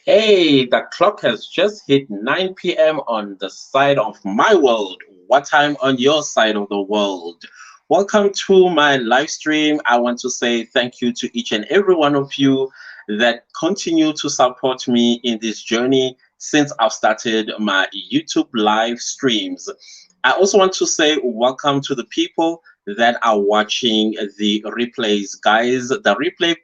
Hey, the clock has just hit 9 p.m. on the side of my world. What time on your side of the world? Welcome to my live stream. I want to say thank you to each and every one of you that continue to support me in this journey since I've started my YouTube live streams. I also want to say welcome to the people that are watching the replays. Guys, the replay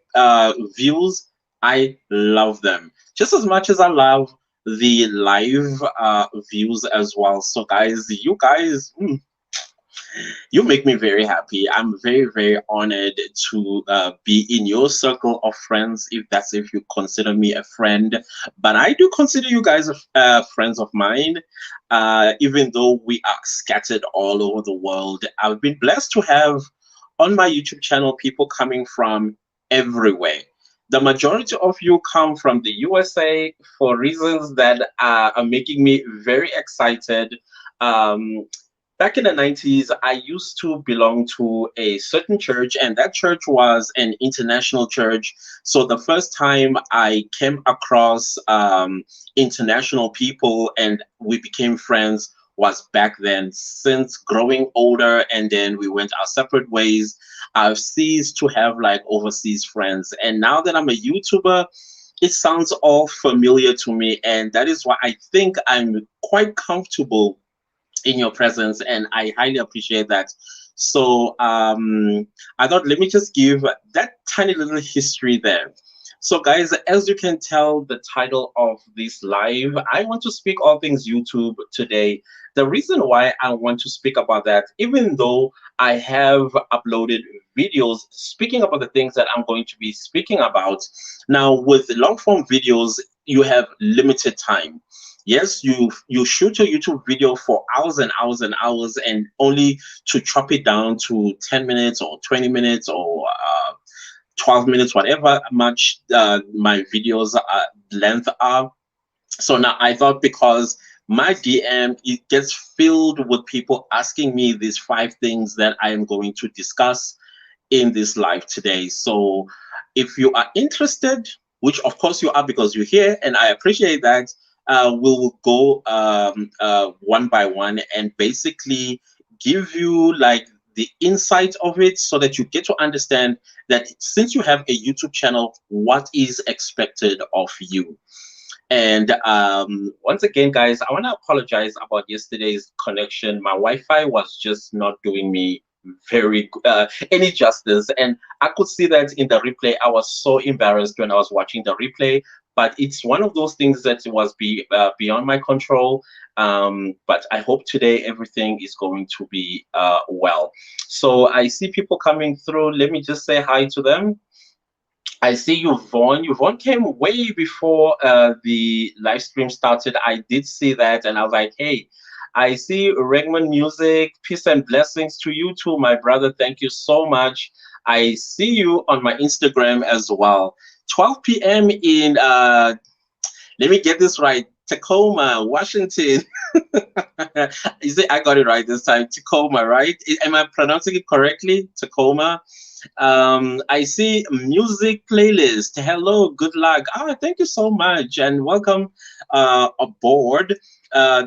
views, I love them just as much as I love the live views as well. So, guys, you guys, you make me very happy. I'm very, very honored to be in your circle of friends, if you consider me a friend. But I do consider you guys friends of mine, even though we are scattered all over the world. I've been blessed to have on my YouTube channel people coming from everywhere. The majority of you come from the USA for reasons that are making me very excited. Um, Back in the 90s, I used to belong to a certain church, and that church was an international church. So the first time I came across international people and we became friends was back then. Since growing older and then we went our separate ways, I've ceased to have like overseas friends. And now that I'm a YouTuber, it sounds all familiar to me. And that is why I think I'm quite comfortable in your presence, and I highly appreciate that. So I thought, let me just give that tiny little history there. So, guys, as you can tell, the title of this live, I want to speak all things YouTube today. The reason why I want to speak about that, even though I have uploaded videos speaking about the things that I'm going to be speaking about, now with long form videos, you have limited time. Yes, you shoot a YouTube video for hours and hours and hours, and only to chop it down to 10 minutes or 20 minutes or 12 minutes, whatever much my videos length are. So now I thought, because my DM, it gets filled with people asking me these 5 things that I am going to discuss in this live today. So if you are interested, which of course you are because you're here, and I appreciate that, we'll go one by one and basically give you like the insight of it so that you get to understand that since you have a YouTube channel, what is expected of you. And once again, guys, I want to apologize about yesterday's connection. My Wi-Fi was just not doing me any justice, and I could see that in the replay. I was so embarrassed when I was watching the replay, but it's one of those things that was beyond my control. But I hope today everything is going to be well. So I see people coming through. Let me just say hi to them. I see you, Vaughn. Yvonne came way before the live stream started. I did see that, and I was like, hey, I see Regman Music. Peace and blessings to you too, my brother. Thank you so much. I see you on my Instagram as well. 12 p.m. in, let me get this right, Tacoma, Washington. Is it? I got it right this time. Tacoma, right? Am I pronouncing it correctly? Tacoma. I see music playlist. Hello, good luck. Thank you so much and welcome aboard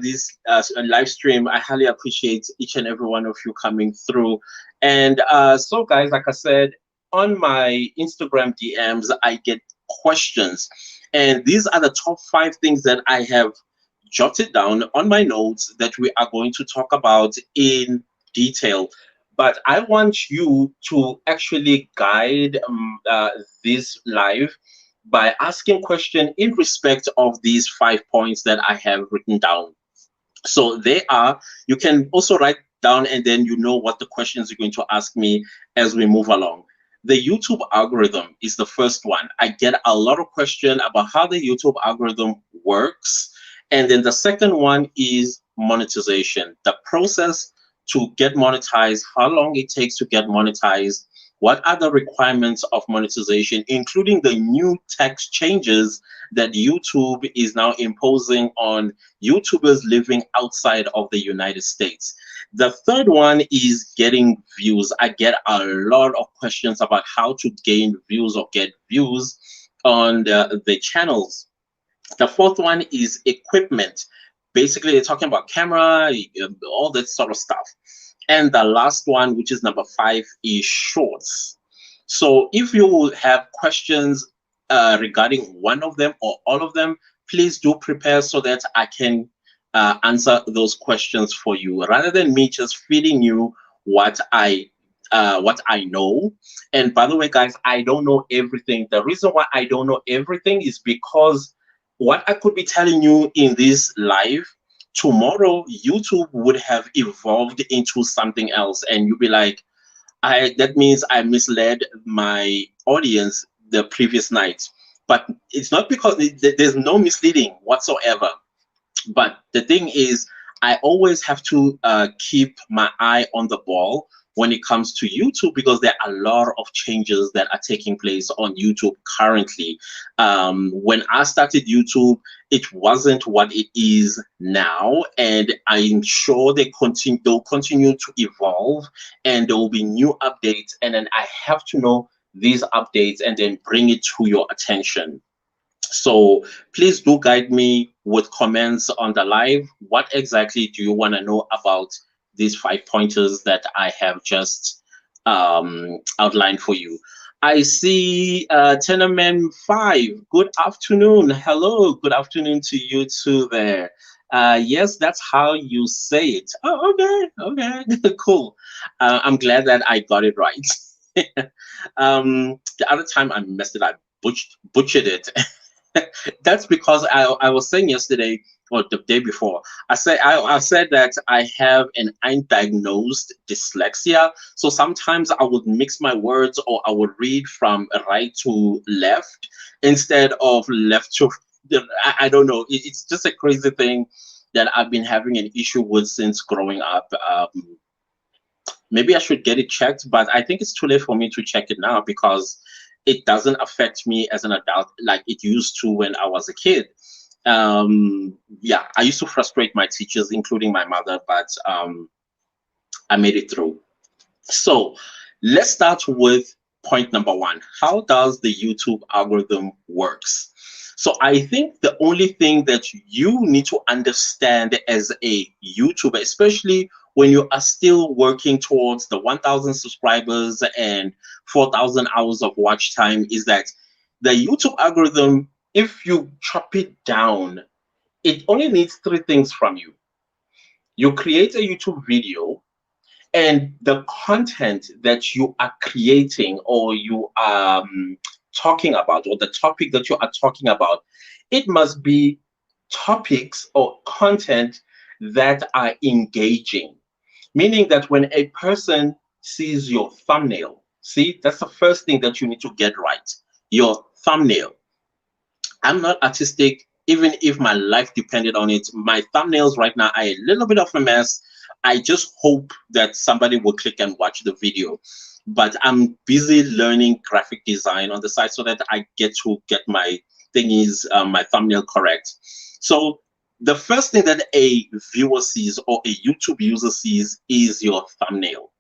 this live stream. I highly appreciate each and every one of you coming through. And so, guys, like I said, on my Instagram DMs, I get questions. And these are the top 5 things that I have jotted down on my notes that we are going to talk about in detail. But I want you to actually guide this live by asking question in respect of these 5 points that I have written down. So they are, you can also write down and then you know what the questions you're going to ask me as we move along. The YouTube algorithm is the first one. I get a lot of questions about how the YouTube algorithm works. And then the second one is monetization, the process to get monetized, how long it takes to get monetized, what are the requirements of monetization, including the new tax changes that YouTube is now imposing on YouTubers living outside of the United States. The third one is getting views. I get a lot of questions about how to gain views or get views on the channels. The fourth one is equipment. Basically, they're talking about camera, all that sort of stuff. And the last one, which is number 5, is shorts. So if you have questions regarding one of them or all of them, please do prepare so that I can answer those questions for you, rather than me just feeding you what I know. And by the way, guys, I don't know everything. The reason why I don't know everything is because what I could be telling you in this live, tomorrow YouTube would have evolved into something else, and you'll be like, I that means I misled my audience the previous night. But it's not because there's no misleading whatsoever. But the thing is, I always have to keep my eye on the ball when it comes to YouTube, because there are a lot of changes that are taking place on YouTube currently. When I started YouTube, it wasn't what it is now, and I'm sure they'll continue to evolve, and there will be new updates, and then I have to know these updates and then bring it to your attention. So please do guide me with comments on the live. What exactly do you want to know about these 5 pointers that I have just outlined for you? I see Tenorman 5. Good afternoon. Hello. Good afternoon to you too there. Yes, that's how you say it. Oh, okay. Cool. I'm glad that I got it right. The other time I messed it up, butchered it. That's because I was saying yesterday or the day before, I said that I have an undiagnosed dyslexia. So sometimes I would mix my words, or I would read from right to left instead of left to I don't know. It's just a crazy thing that I've been having an issue with since growing up. Maybe I should get it checked, but I think it's too late for me to check it now, because it doesn't affect me as an adult like it used to when I was a kid. Yeah, I used to frustrate my teachers, including my mother, but I made it through. So let's start with point number 1. How does the YouTube algorithm works? So I think the only thing that you need to understand as a YouTuber, especially when you are still working towards the 1,000 subscribers and 4,000 hours of watch time, is that the YouTube algorithm, if you chop it down, it only needs 3 things from you. You create a YouTube video, and the content that you are creating, or you are talking about, or the topic that you are talking about, it must be topics or content that are engaging. Meaning that when a person sees your thumbnail, see, that's the first thing that you need to get right. Your thumbnail. I'm not artistic, even if my life depended on it. My thumbnails right now are a little bit of a mess. I just hope that somebody will click and watch the video. But I'm busy learning graphic design on the side so that I get my thingies, my thumbnail correct. So the first thing that a viewer sees, or a YouTube user sees, is your thumbnail.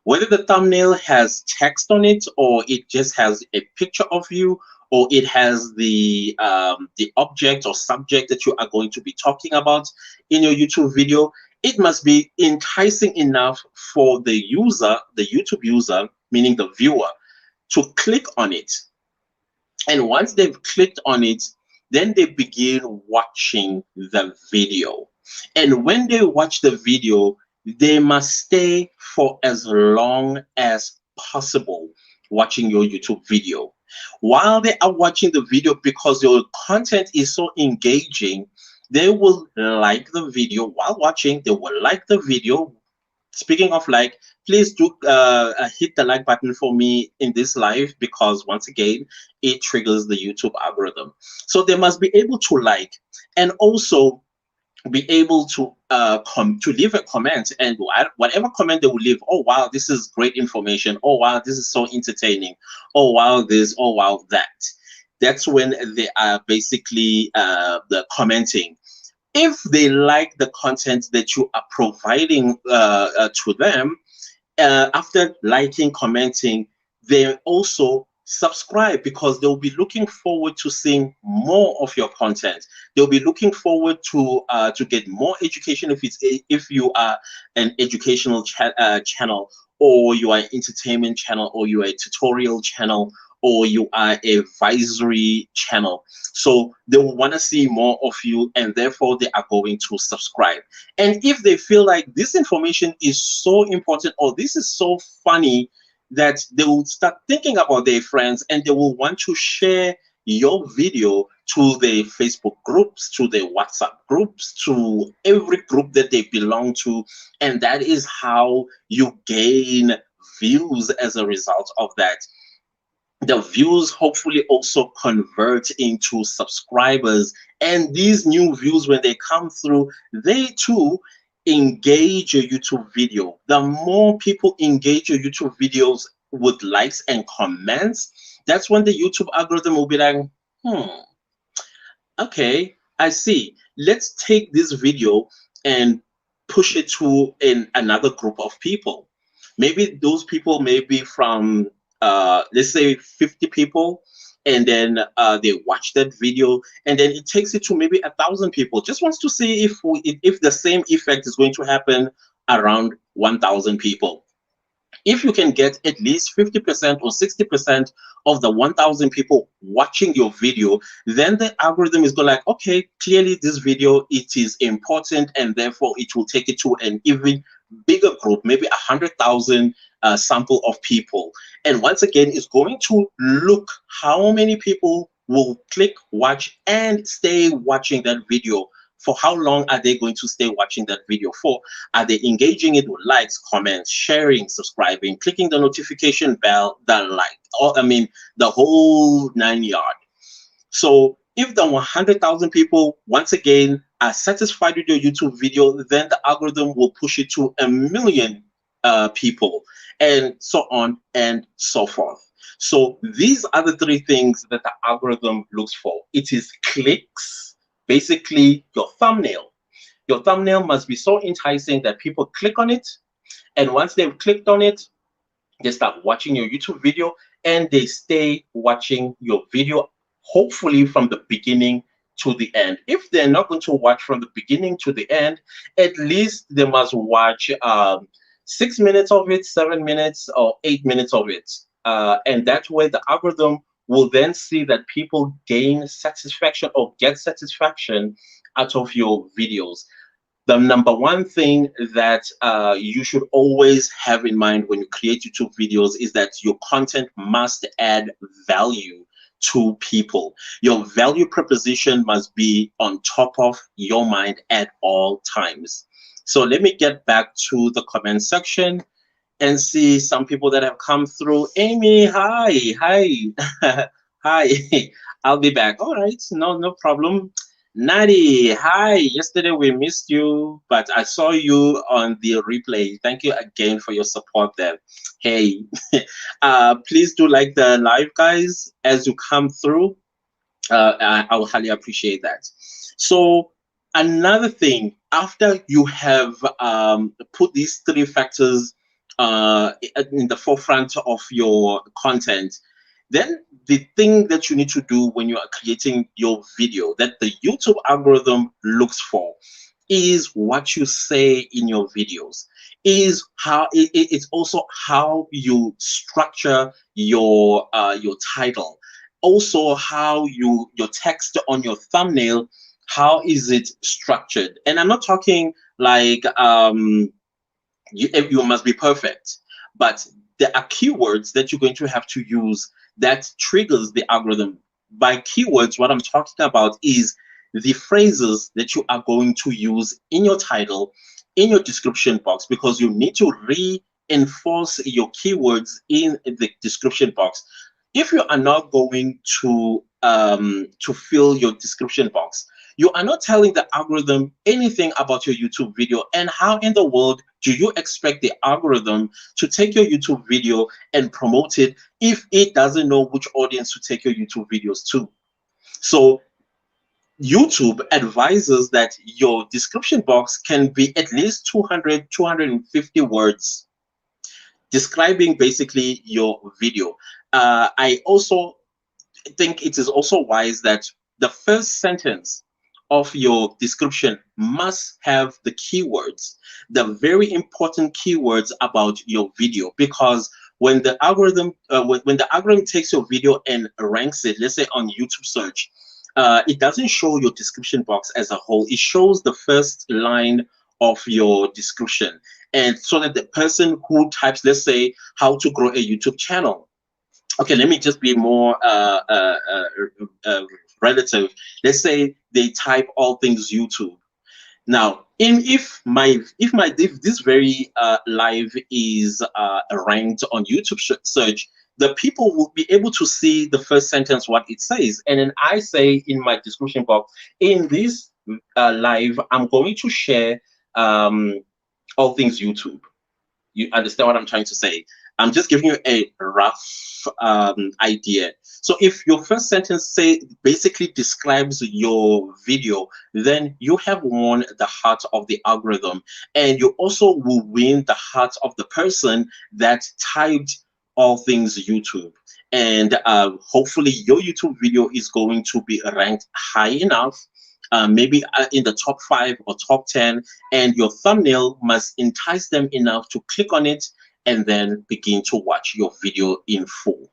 Whether the thumbnail has text on it, or it just has a picture of you, or it has the object or subject that you are going to be talking about in your YouTube video, it must be enticing enough for the user, the YouTube user, meaning the viewer, to click on it. And once they've clicked on it, then they begin watching the video. And when they watch the video, they must stay for as long as possible watching your YouTube video. While they are watching the video, because your content is so engaging, they will like the video while watching. They will like the video. Speaking of like, please do hit the like button for me in this live, because once again, it triggers the YouTube algorithm. So they must be able to like, and also be able to leave a comment, and whatever comment they will leave, oh wow, this is great information, oh wow, this is so entertaining, oh wow this, oh wow that. That's when they are basically the commenting. If they like the content that you are providing to them, after liking, commenting, they also subscribe, because they'll be looking forward to seeing more of your content. They'll be looking forward to get more education if you are an educational channel, or you are an entertainment channel, or you are a tutorial channel, or you are a advisory channel. So they will want to see more of you, and therefore they are going to subscribe. And if they feel like this information is so important, or this is so funny, that they will start thinking about their friends, and they will want to share your video to their Facebook groups, to their WhatsApp groups, to every group that they belong to. And that is how you gain views as a result of that. The views hopefully also convert into subscribers, and these new views, when they come through, they too engage your YouTube video. The more people engage your YouTube videos with likes and comments, that's when the YouTube algorithm will be like, okay, I see, let's take this video and push it to another group of people. Maybe those people may be from let's say 50 people, and then they watch that video, and then it takes it to maybe 1,000 people. Just wants to see if the same effect is going to happen around 1,000 people. If you can get at least 50% or 60% of the 1,000 people watching your video, then the algorithm is going like, okay, clearly this video, it is important, and therefore it will take it to an even bigger group, maybe 100,000 sample of people. And once again, it's going to look how many people will click, watch, and stay watching that video. For how long are they going to stay watching that video for? Are they engaging it with likes, comments, sharing, subscribing, clicking the notification bell, the like, or I mean, the whole 9 yards? So if the 100,000 people, once again, are satisfied with your YouTube video, then the algorithm will push it to 1,000,000 people, and so on and so forth. So these are the three things that the algorithm looks for. It is clicks. Basically, your thumbnail. Your thumbnail must be so enticing that people click on it. And once they've clicked on it, they start watching your YouTube video, and they stay watching your video, hopefully from the beginning to the end. If they're not going to watch from the beginning to the end, at least they must watch 6 minutes of it, 7 minutes, or 8 minutes of it. And that way the algorithm will then see that people gain satisfaction or get satisfaction out of your videos. The number one thing that you should always have in mind when you create YouTube videos is that your content must add value to people. Your value proposition must be on top of your mind at all times. So let me get back to the comment section and see some people that have come through. Amy, hi. Hi. I'll be back. All right, no problem. Nadi, hi. Yesterday we missed you, but I saw you on the replay. Thank you again for your support there. Hey, please do like the live, guys, as you come through. I will highly appreciate that. So another thing, after you have put these three factors in the forefront of your content, then the thing that you need to do when you are creating your video, that the YouTube algorithm looks for, is what you say in your videos, is how it's also how you structure your title, also how your text on your thumbnail, how is it structured. And I'm not talking like you must be perfect, but there are keywords that you're going to have to use that triggers the algorithm. By keywords, what I'm talking about is the phrases that you are going to use in your title, in your description box, because you need to reinforce your keywords in the description box. If you are not going to fill your description box, you are not telling the algorithm anything about your YouTube video. And how in the world do you expect the algorithm to take your YouTube video and promote it if it doesn't know which audience to take your YouTube videos to? So YouTube advises that your description box can be at least 200, 250 words describing basically your video. I also think it is also wise that the first sentence of your description must have the keywords, the very important keywords about your video, because when the algorithm when the algorithm takes your video and ranks it, let's say on YouTube search, it doesn't show your description box as a whole. It shows the first line of your description, and so that the person who types, let's say, how to grow a YouTube channel. Okay, let me just be more relative. Let's say they type all things YouTube. Now, if this very live is ranked on YouTube search, the people will be able to see the first sentence what it says, and then I say in my description box, in this live, I'm going to share all things YouTube. You understand what I'm trying to say? I'm just giving you a rough idea. So if your first sentence say basically describes your video, then you have won the heart of the algorithm, and you also will win the heart of the person that typed all things YouTube. And hopefully your YouTube video is going to be ranked high enough, maybe in the top 5 or top 10, and your thumbnail must entice them enough to click on it and then begin to watch your video in full.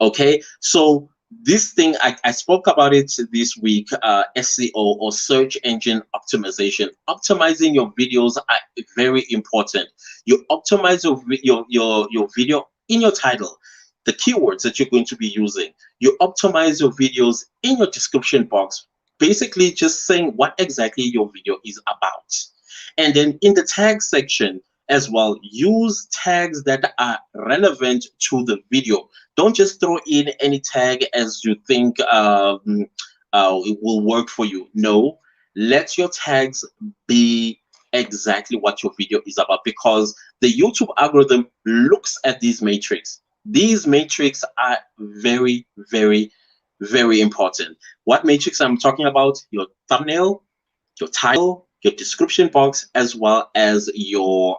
Okay, so this thing, I spoke about it this week, SEO, or search engine optimization. Optimizing your videos are very important. You optimize your video in your title, the keywords that you're going to be using. You optimize your videos in your description box, basically just saying what exactly your video is about. And then in the tag section as well, use tags that are relevant to the video. Don't just throw in any tag as you think it will work for you. No, let your tags be exactly what your video is about, because the YouTube algorithm looks at these metrics. These metrics are very, very, very important. What matrix I'm talking about? Your thumbnail, your title, your description box, as well as your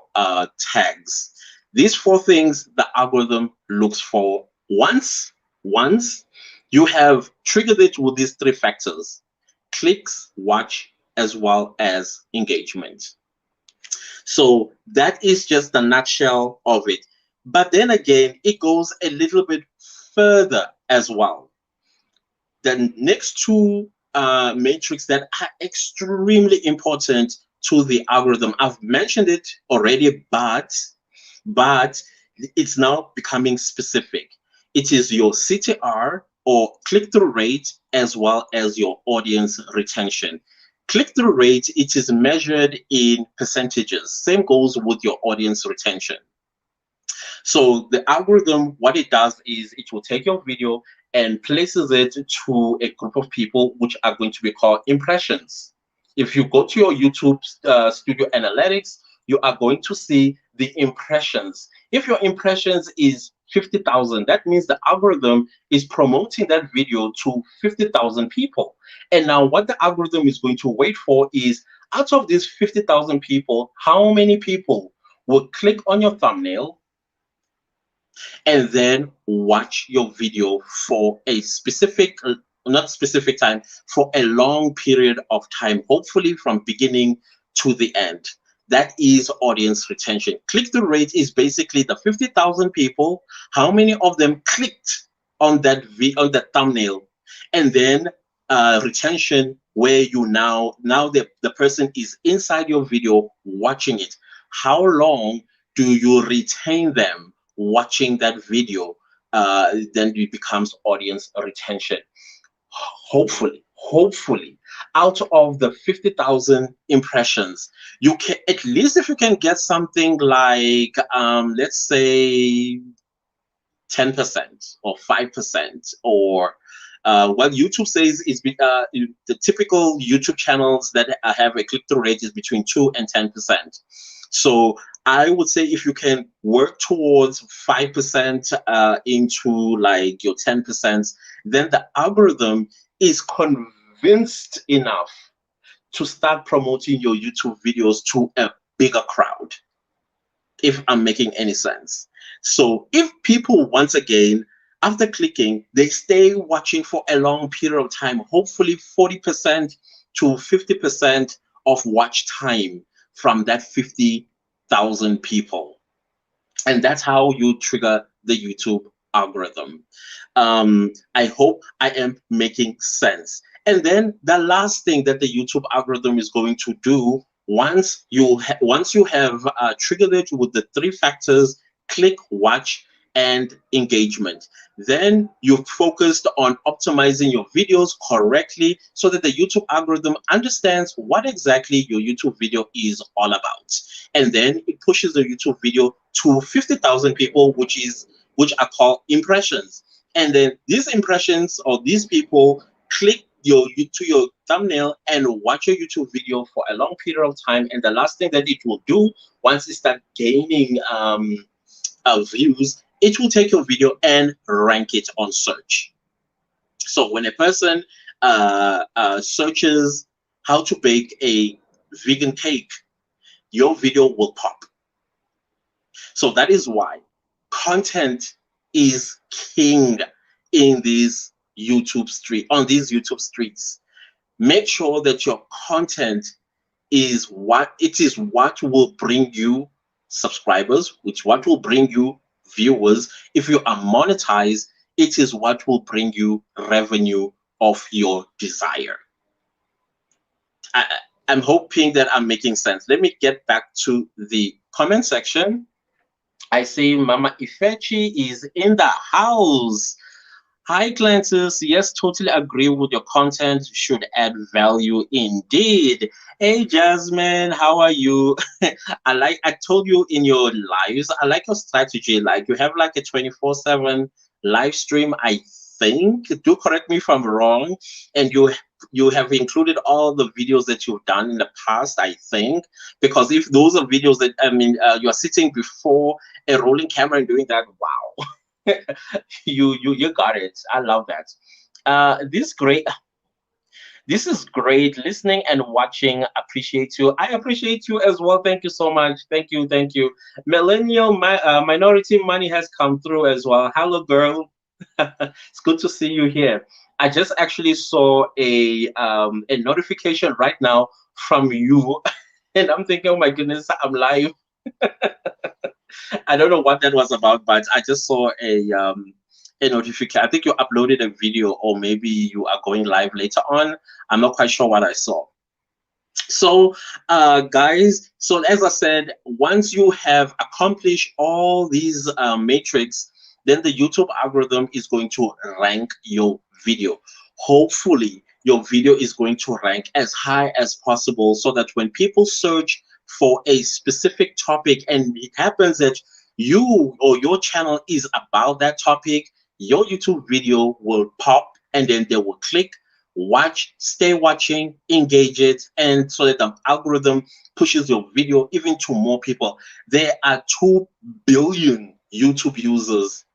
tags. These 4 things the algorithm looks for. Once you have triggered it with these 3 factors: clicks, watch, as well as engagement. So that is just the nutshell of it. But then again, it goes a little bit further as well. The next 2 matrix that are extremely important to the algorithm, I've mentioned it already, but it's now becoming specific. It is your CTR, or click-through rate, as well as your audience retention. Click-through rate, it is measured in percentages. Same goes with your audience retention. So the algorithm, what it does is it will take your video and places it to a group of people which are going to be called impressions. If you go to your YouTube Studio Analytics, you are going to see the impressions. If your impressions is 50,000, that means the algorithm is promoting that video to 50,000 people. And now what the algorithm is going to wait for is, out of these 50,000 people, how many people will click on your thumbnail and then watch your video for a specific, not specific time, for a long period of time, hopefully from beginning to the end. That is audience retention. Click-through rate is basically the 50,000 people, how many of them clicked on that thumbnail, and then retention, where you now the person is inside your video watching it. How long do you retain them watching that video? Then it becomes audience retention. Hopefully, out of the 50,000 impressions, you can, at least if you can get something like let's say 10% or 5%, or what YouTube says is the typical YouTube channels that have a click-through rate is between 2 and 10%. So I would say if you can work towards 5% into like your 10%, then the algorithm is convinced enough to start promoting your YouTube videos to a bigger crowd. if I'm making any sense. So if people, once again, after clicking, they stay watching for a long period of time, hopefully 40% to 50% of watch time from that 50,000 people. And that's how you trigger the YouTube algorithm. I hope I am making sense. And then the last thing that the YouTube algorithm is going to do, once you have triggered it with the three factors: click, watch, and engagement, then you've focused on optimizing your videos correctly so that the YouTube algorithm understands what exactly your YouTube video is all about. And then it pushes the YouTube video to 50,000 people, which are called impressions. And then these impressions, or these people, click to your thumbnail and watch your YouTube video for a long period of time. And the last thing that it will do, once it starts gaining views, it will take your video and rank it on search. So when a person searches how to bake a vegan cake, your video will pop. So that is why content is king in these on these YouTube streets. Make sure that your content is what will bring you subscribers, which what will bring you viewers. If you are monetized, it is what will bring you revenue of your desire. I, I'm hoping that I'm making sense. Let me get back to the comment section. I see Mama Ifechi is in the house. Hi, Clantus. Yes, totally agree with your content. Should add value indeed. Hey, Jasmine, how are you? I told you in your lives, I like your strategy. Like you have like a 24/7 live stream, I think. Do correct me if I'm wrong. And you have included all the videos that you've done in the past, I think, because if those are videos that, you are sitting before a rolling camera and doing that, wow. You got it. I love that. This is great. Listening and watching. Appreciate you. I appreciate you as well. Thank you so much. Thank you. Millennial minority money has come through as well. Hello, girl. It's good to see you here. I just actually saw a notification right now from you, and I'm thinking, oh my goodness, I'm live. I don't know what that was about, but I just saw a notification. I think you uploaded a video, or maybe you are going live later on. I'm not quite sure what I saw. So, guys, so as I said, once you have accomplished all these metrics, then the YouTube algorithm is going to rank your video. Hopefully, your video is going to rank as high as possible so that when people search for a specific topic and it happens that you or your channel is about that topic, your YouTube video will pop and then they will click, watch, stay watching, engage it, and so that the algorithm pushes your video even to more people. There are 2 billion YouTube users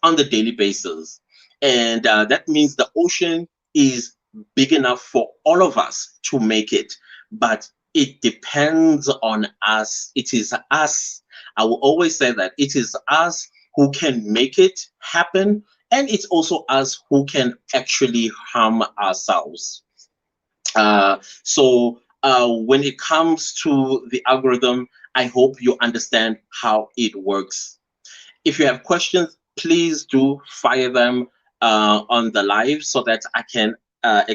on the daily basis, and that means the ocean is big enough for all of us to make it, but it depends on us. It is us. I will always say that it is us who can make it happen, and it's also us who can actually harm ourselves. So when it comes to the algorithm, I hope you understand how it works. If you have questions, please do fire them on the live so that I can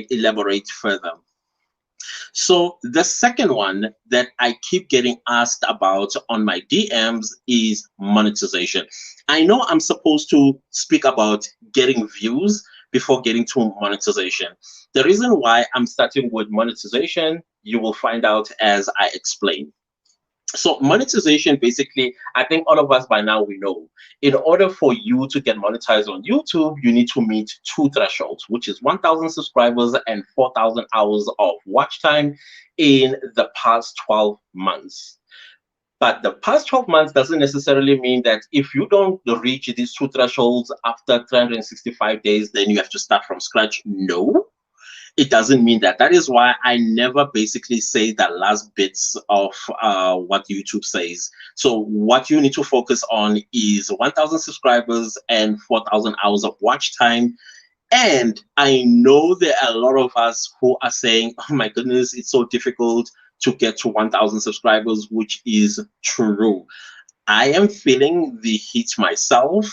elaborate further. So the second one that I keep getting asked about on my DMs is monetization. I know I'm supposed to speak about getting views before getting to monetization. The reason why I'm starting with monetization, you will find out as I explain. So monetization, basically, I think all of us by now, we know, in order for you to get monetized on YouTube, you need to meet 2 thresholds, which is 1,000 subscribers and 4,000 hours of watch time in the past 12 months. But the past 12 months doesn't necessarily mean that if you don't reach these 2 thresholds after 365 days, then you have to start from scratch. No. It doesn't mean that. That is why I never basically say the last bits of what YouTube says. So what you need to focus on is 1,000 subscribers and 4,000 hours of watch time. And I know there are a lot of us who are saying, oh my goodness, it's so difficult to get to 1,000 subscribers, which is true. I am feeling the heat myself,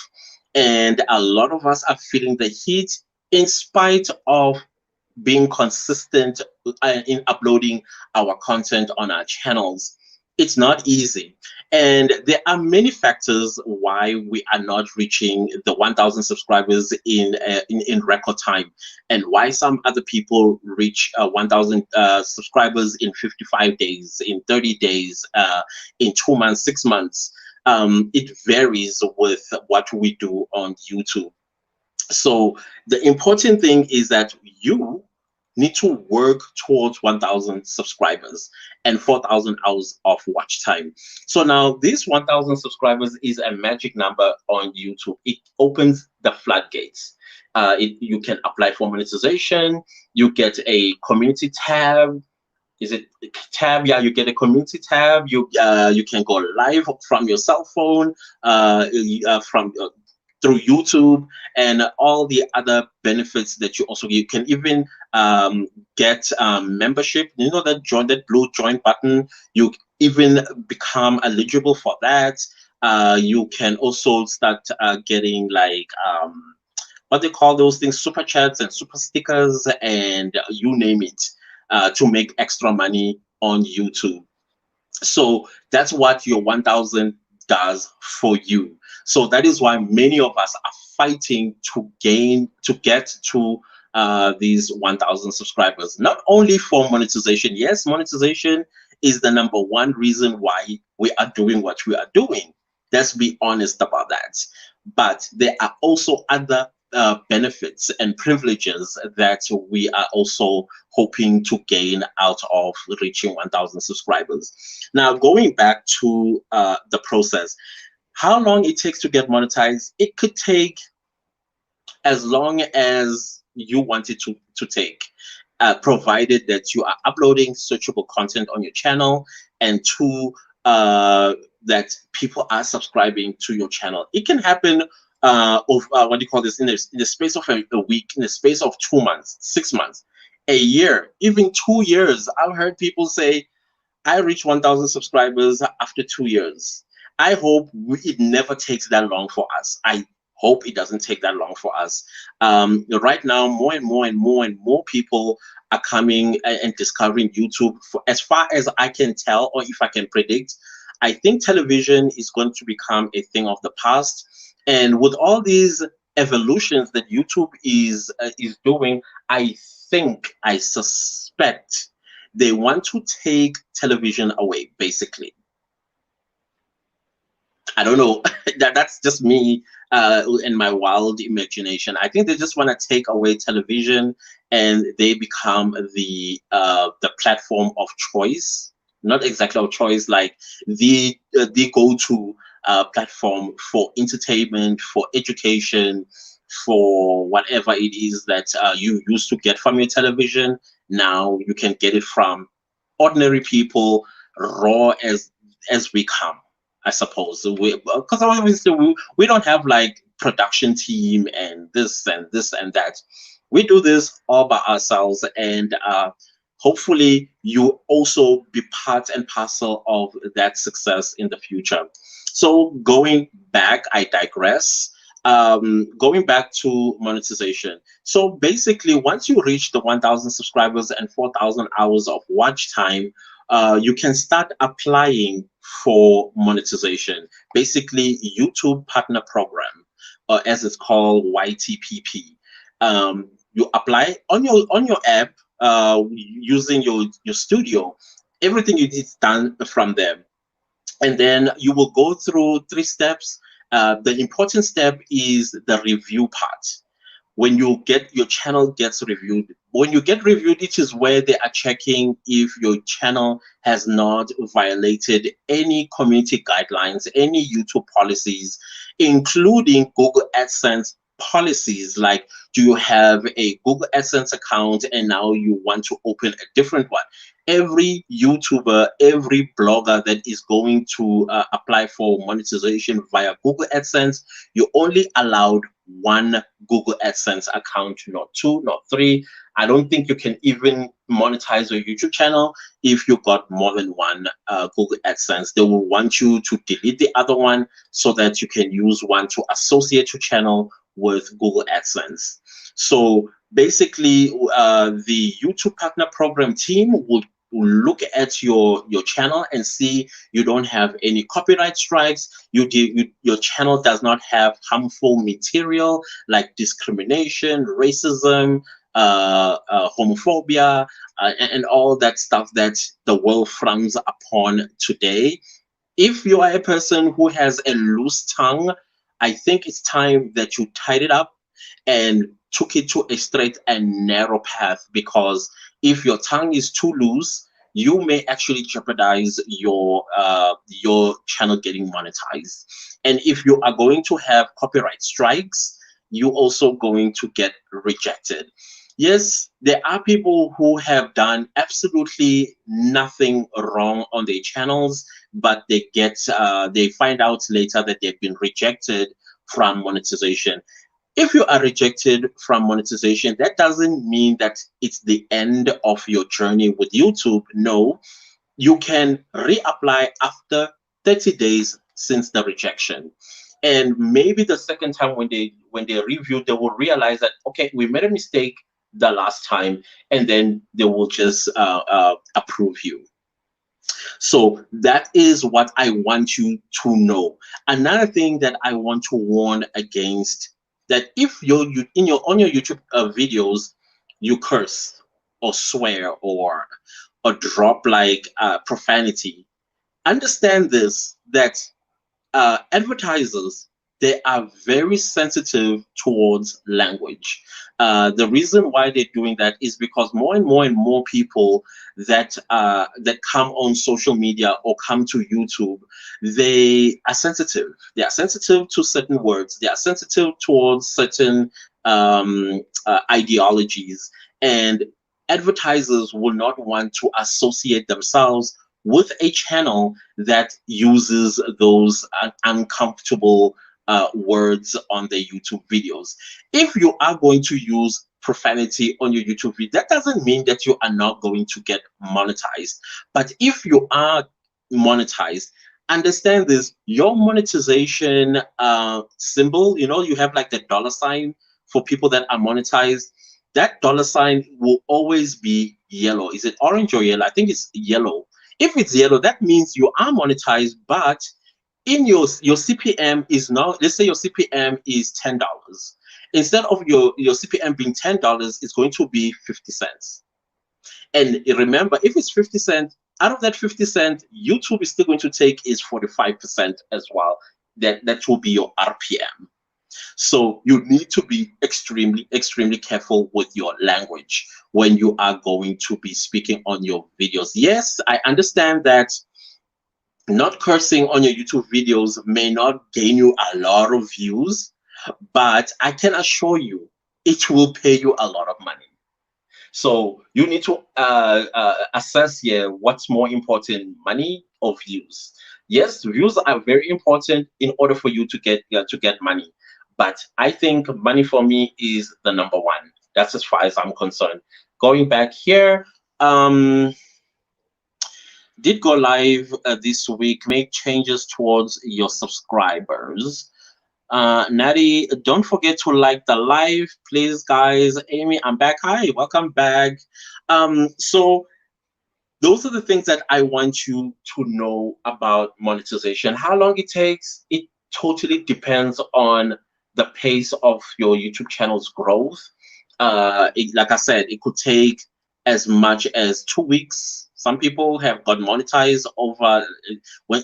and a lot of us are feeling the heat in spite of being consistent in uploading our content on our channels. It's not easy. And there are many factors why we are not reaching the 1,000 subscribers in record time, and why some other people reach 1,000 subscribers in 55 days, in 30 days, in 2 months, 6 months. It varies with what we do on YouTube. So the important thing is that you need to work towards 1,000 subscribers and 4,000 hours of watch time. So now this 1,000 subscribers is a magic number on YouTube. It opens the floodgates. You can apply for monetization. You get a community tab. Is it tab? Yeah, you get a community tab. You can go live from your cell phone, from through YouTube, and all the other benefits that you can even get membership. You know that blue join button. You even become eligible for that. You can also start getting like what they call those things, super chats and super stickers, and you name it, to make extra money on YouTube. So that's what your 1,000 does for you. So that is why many of us are fighting to get to these 1,000 subscribers. Not only for monetization. Yes, monetization is the number one reason why we are doing what we are doing. Let's be honest about that. But there are also other benefits and privileges that we are also hoping to gain out of reaching 1,000 subscribers. Now, going back to the process, how long it takes to get monetized, it could take as long as you want it to take, provided that you are uploading searchable content on your channel, and two, that people are subscribing to your channel. It can happen of what do you call this, in the space of a week, in the space of 2 months, 6 months, a year, even 2 years. I've heard people say, I reached 1,000 subscribers after 2 years. I hope it never takes that long for us. I hope it doesn't take that long for us. Right now, more and more and more and more people are coming and discovering YouTube. As far as I can tell, or if I can predict, I think television is going to become a thing of the past. And with all these evolutions that YouTube is doing, I suspect they want to take television away, basically. I don't know. That's just me and my wild imagination. I think they just want to take away television, and they become the platform of choice. Not exactly of choice, like the go-to platform for entertainment, for education, for whatever it is that you used to get from your television. Now you can get it from ordinary people, raw as we come, I suppose. Because obviously we don't have like production team and this and this and that. We do this all by ourselves, and hopefully you also be part and parcel of that success in the future. So going back, I digress. Going back to monetization. So basically, once you reach the 1,000 subscribers and 4,000 hours of watch time, you can start applying for monetization. Basically, YouTube Partner Program, as it's called, YTPP. You apply on your app using your studio. Everything is done from there, and then you will go through 3 steps. The important step is the review part. When you get your channel gets reviewed, when you get reviewed, it is where they are checking if your channel has not violated any community guidelines, any YouTube policies, including Google AdSense policies, like do you have a Google AdSense account and now you want to open a different one? Every YouTuber, every blogger that is going to apply for monetization via Google AdSense, you only allowed one Google AdSense account, not two, not three. I don't think you can even monetize your YouTube channel if you got more than one Google AdSense. They will want you to delete the other one so that you can use one to associate your channel with Google AdSense. So basically, the YouTube Partner Program team will look at your channel and see you don't have any copyright strikes, your channel does not have harmful material like discrimination, racism, homophobia, and all that stuff that the world frowns upon today. If you are a person who has a loose tongue, I think it's time that you tied it up and took it to a straight and narrow path, because if your tongue is too loose, you may actually jeopardize your channel getting monetized. And if you are going to have copyright strikes, you're also going to get rejected. Yes, there are people who have done absolutely nothing wrong on their channels, but they find out later that they've been rejected from monetization. If you are rejected from monetization, that doesn't mean that it's the end of your journey with YouTube. No, you can reapply after 30 days since the rejection. And maybe the second time when they review, they will realize that, okay, we made a mistake the last time, and then they will just approve you. So that is what I want you to know. Another thing that I want to warn against, that if on your YouTube videos you curse or swear or drop like profanity, understand this, that advertisers, they are very sensitive towards language. The reason why they're doing that is because more and more people that come on social media or come to YouTube, they are sensitive. They are sensitive to certain words. They are sensitive towards certain ideologies, and advertisers will not want to associate themselves with a channel that uses those uncomfortable words on their YouTube videos. If you are going to use profanity on your YouTube video, that doesn't mean that you are not going to get monetized. But if you are monetized, understand this, your monetization symbol, you have like the dollar sign for people that are monetized. That dollar sign will always be yellow. Is it orange or yellow? I think it's yellow. If it's yellow, that means you are monetized, but in your CPM is now, let's say your CPM is $10. Instead of your CPM being $10, it's going to be 50 cents. And remember, if it's 50 cents, out of that 50 cents, YouTube is still going to take is 45% as well. That will be your RPM. So you need to be extremely careful with your language when you are going to be speaking on your videos. Yes, I understand that not cursing on your YouTube videos may not gain you a lot of views, but I can assure you it will pay you a lot of money. So you need to assess here what's more important, money or views. Yes, views are very important in order for you to get money. But I think money for me is the number one. That's as far as I'm concerned. Going back here, did go live this week. Make changes towards your subscribers. Natty, don't forget to like the live, please, guys. Amy, I'm back. Hi, welcome back. So those are the things that I want you to know about monetization. How long it takes, it totally depends on the pace of your YouTube channel's growth. Like I said, it could take as much as 2 weeks. Some people have got monetized over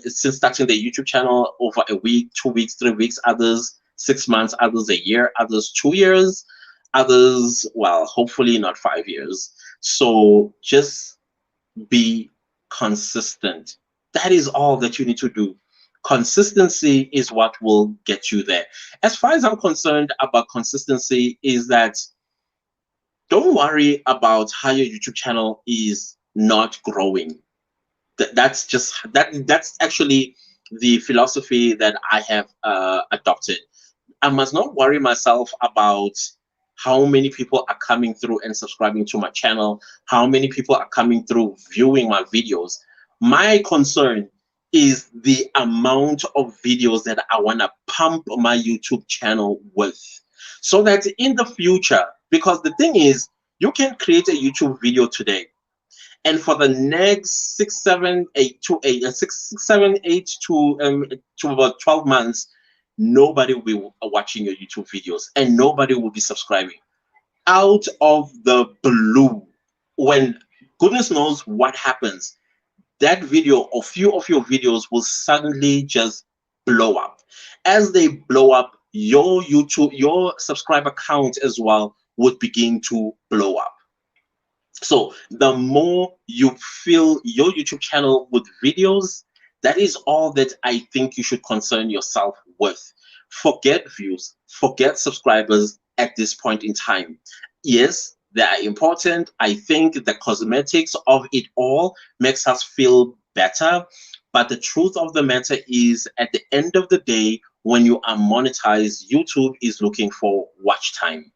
since starting their YouTube channel over a week, 2 weeks, 3 weeks, others 6 months, others a year, others 2 years, others, well, hopefully not 5 years. So just be consistent. That is all that you need to do. Consistency is what will get you there. As far as I'm concerned about consistency, is that don't worry about how your YouTube channel is not growing. That's actually the philosophy that I have adopted. I must not worry myself about how many people are coming through and subscribing to my channel, how many people are coming through viewing my videos. My concern is the amount of videos that I want to pump my YouTube channel with, so that in the future, because the thing is, you can create a YouTube video today, and for the next 6, 7, 8 to about 12 months, nobody will be watching your YouTube videos and nobody will be subscribing. Out of the blue, when goodness knows what happens, that video or few of your videos will suddenly just blow up. As they blow up, your YouTube, your subscriber count as well would begin to blow up. So the more you fill your YouTube channel with videos, that is all that I think you should concern yourself with. Forget views, forget subscribers at this point in time. Yes, they are important. I think the cosmetics of it all makes us feel better. But the truth of the matter is, at the end of the day, when you are monetized, YouTube is looking for watch time.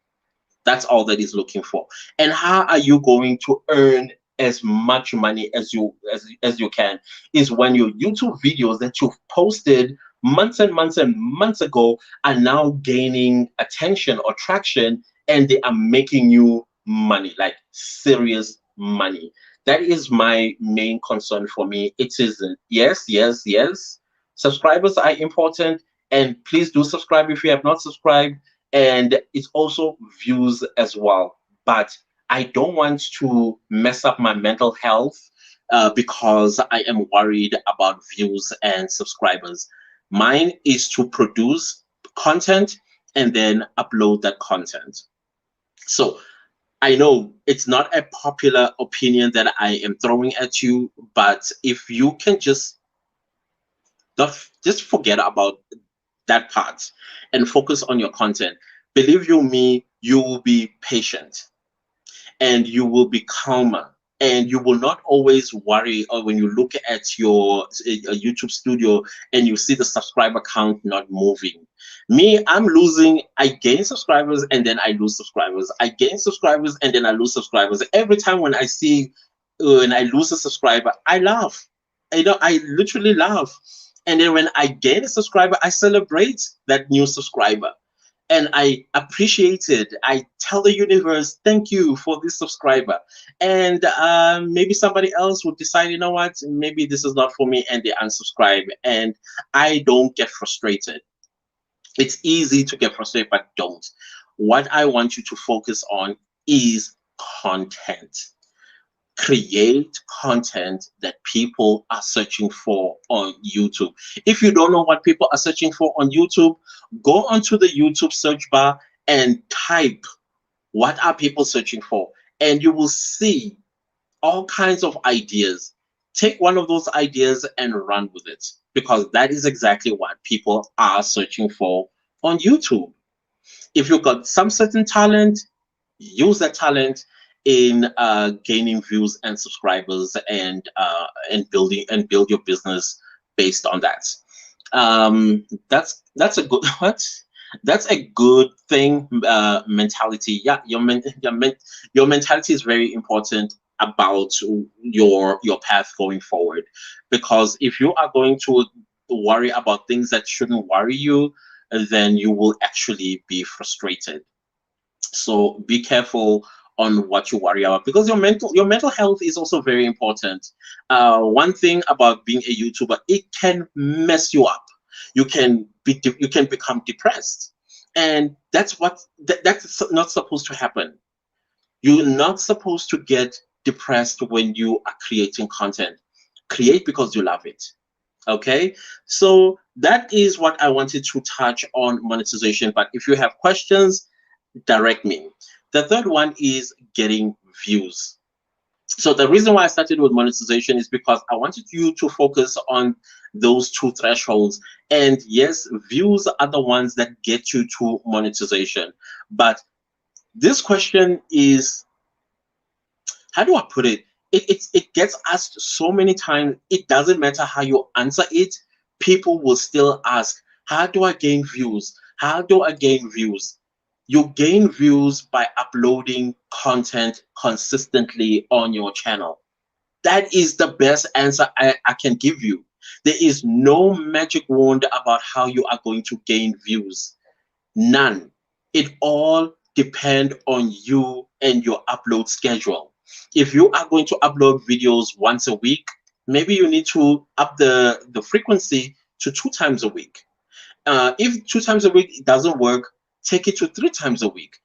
That's all that is looking for. And how are you going to earn as much money as you can? Is when your YouTube videos that you've posted months and months and months ago are now gaining attention or traction, and they are making you money, like serious money. That is my main concern for me. It isn't. Yes, yes, yes. Subscribers are important, and please do subscribe if you have not subscribed, and it's also views as well. But I don't want to mess up my mental health because I am worried about views and subscribers. Mine is to produce content and then upload that content. So I know it's not a popular opinion that I am throwing at you, but if you can just forget about that part and focus on your content, believe you me, you will be patient and you will be calmer, and you will not always worry. Or when you look at your YouTube studio and you see the subscriber count not moving. Me, I'm losing. I gain subscribers and then I lose subscribers. I gain subscribers and then I lose subscribers. Every time when I see when I lose a subscriber, I laugh. I literally laugh. And then when I gain a subscriber, I celebrate that new subscriber and I appreciate it. I tell the universe, thank you for this subscriber. And maybe somebody else would decide, you know what, maybe this is not for me, and they unsubscribe. And I don't get frustrated. It's easy to get frustrated, but don't. What I want you to focus on is content. Create content that people are searching for on YouTube. If you don't know what people are searching for on YouTube, go onto the YouTube search bar and type what are people searching for, and you will see all kinds of ideas. Take one of those ideas and run with it, because that is exactly what people are searching for on YouTube. If you've got some certain talent, use that talent in gaining views and subscribers, and build your business based on that. That's a good what? That's a good thing. Mentality. Yeah, your mentality is very important about your path going forward, because if you are going to worry about things that shouldn't worry you, then you will actually be frustrated. So be careful on what you worry about, because your mental health is also very important. One thing about being a YouTuber, it can mess you up. You can become depressed, and that's not supposed to happen. You're not supposed to get depressed when you are creating content. Create because you love it. Okay, so that is what I wanted to touch on monetization. But if you have questions, direct me. The third one is getting views. So the reason why I started with monetization is because I wanted you to focus on those two thresholds. And yes, views are the ones that get you to monetization. But this question is, how do I put it? It gets asked so many times. It doesn't matter how you answer it. People will still ask, how do I gain views? How do I gain views? You gain views by uploading content consistently on your channel. That is the best answer I can give you. There is no magic wand about how you are going to gain views. None. It all depends on you and your upload schedule. If you are going to upload videos once a week, maybe you need to up the frequency to 2 times a week. If 2 times a week it doesn't work, take it to 3 times a week.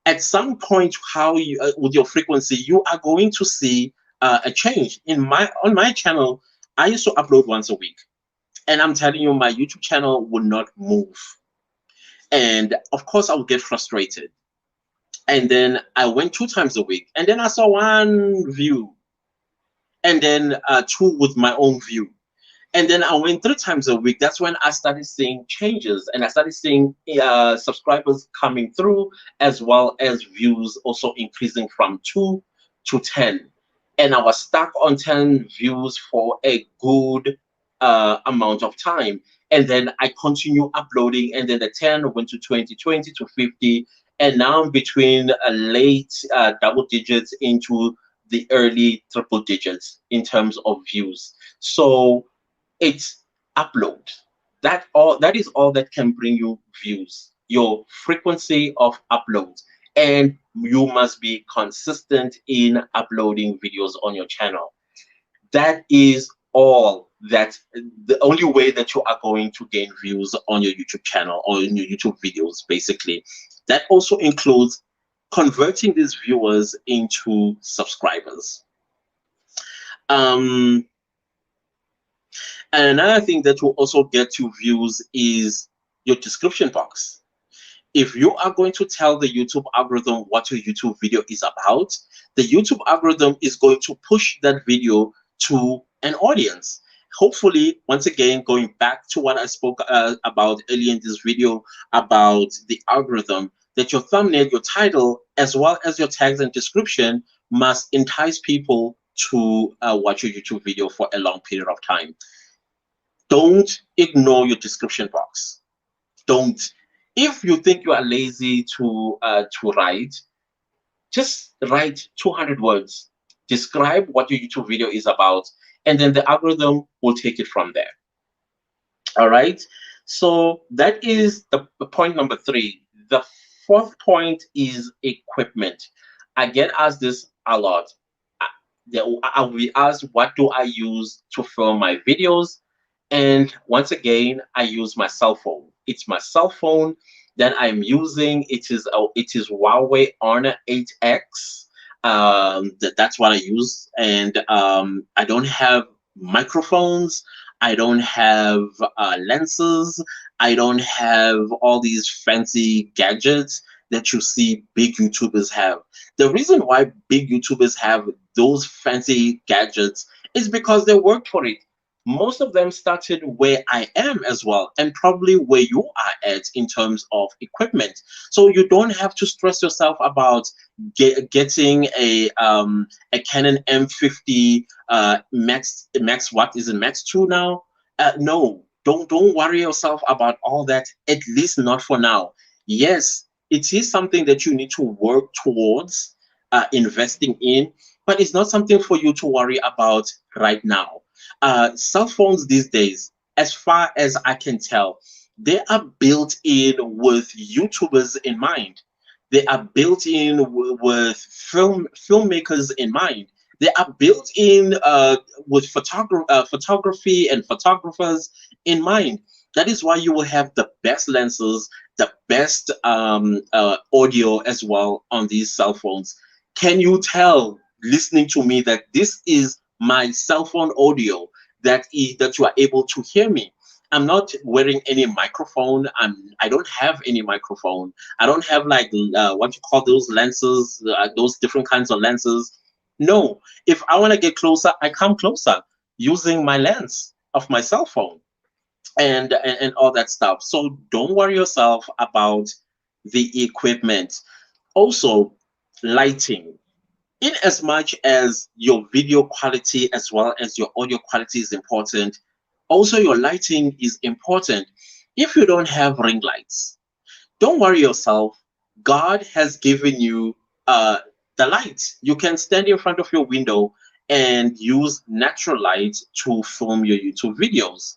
At some point, how you with your frequency, you are going to see a change. On my channel, I used to upload once a week, and I'm telling you, my YouTube channel would not move. And of course, I would get frustrated. And then I went 2 times a week, and then I saw one view, and then two with my own view. And then I went 3 times a week. That's when I started seeing changes, and I started seeing subscribers coming through, as well as views also increasing from 2 to 10. And I was stuck on 10 views for a good amount of time. And then I continue uploading, and then the 10 went to 20, 20 to 50. And now I'm between late double digits into the early triple digits in terms of views. So it's upload. That is all that can bring you views, your frequency of uploads. And you must be consistent in uploading videos on your channel. That is all that the only way that you are going to gain views on your YouTube channel or in your YouTube videos, basically. That also includes converting these viewers into subscribers. Um, And another thing that will also get you views is your description box. If you are going to tell the YouTube algorithm what your YouTube video is about, the YouTube algorithm is going to push that video to an audience. Hopefully, once again, going back to what I spoke about earlier in this video about the algorithm, that your thumbnail, your title, as well as your tags and description must entice people to watch your YouTube video for a long period of time. Don't ignore your description box. Don't. If you think you are lazy to write, just write 200 words. Describe what your YouTube video is about, and then the algorithm will take it from there. All right. So that is the point number 3. The fourth point is equipment. I get asked this a lot. I'll be asked, what do I use to film my videos? And once again, I use my cell phone. It's my cell phone that I'm using. It is Huawei Honor 8X. That's what I use. And I don't have microphones. I don't have lenses. I don't have all these fancy gadgets that you see big YouTubers have. The reason why big YouTubers have those fancy gadgets is because they worked for it. Most of them started where I am as well, and probably where you are at in terms of equipment. So you don't have to stress yourself about getting a Canon M50 Max. What is it, Max 2 now? No, don't worry yourself about all that. At least not for now. Yes, it is something that you need to work towards investing in, but it's not something for you to worry about right now. Cell phones these days, as far as I can tell, they are built in with YouTubers in mind. They are built in with filmmakers in mind. They are built in with photography and photographers in mind. That is why you will have the best lenses, the best audio as well on these cell phones. Can you tell, listening to me, that this is my cell phone audio, that you are able to hear me? I'm not wearing any microphone. I don't have any microphone. I don't have like what you call those lenses, those different kinds of lenses. No, if I want to get closer, I come closer using my lens of my cell phone and all that stuff. So don't worry yourself about the equipment. Also, lighting. In as much as your video quality as well as your audio quality is important, also your lighting is important. If you don't have ring lights, don't worry yourself. God has given you the light. You can stand in front of your window and use natural light to film your YouTube videos.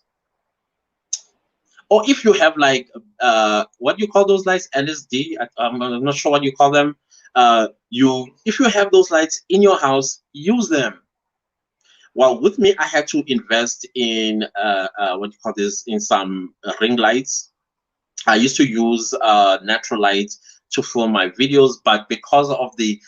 Or if you have like what do you call those lights? LSD. I'm not sure what you call them. You if you have those lights in your house, use them. Well, with me, I had to invest in what do you call this? In some ring lights. I used to use natural light to film my videos, but because of the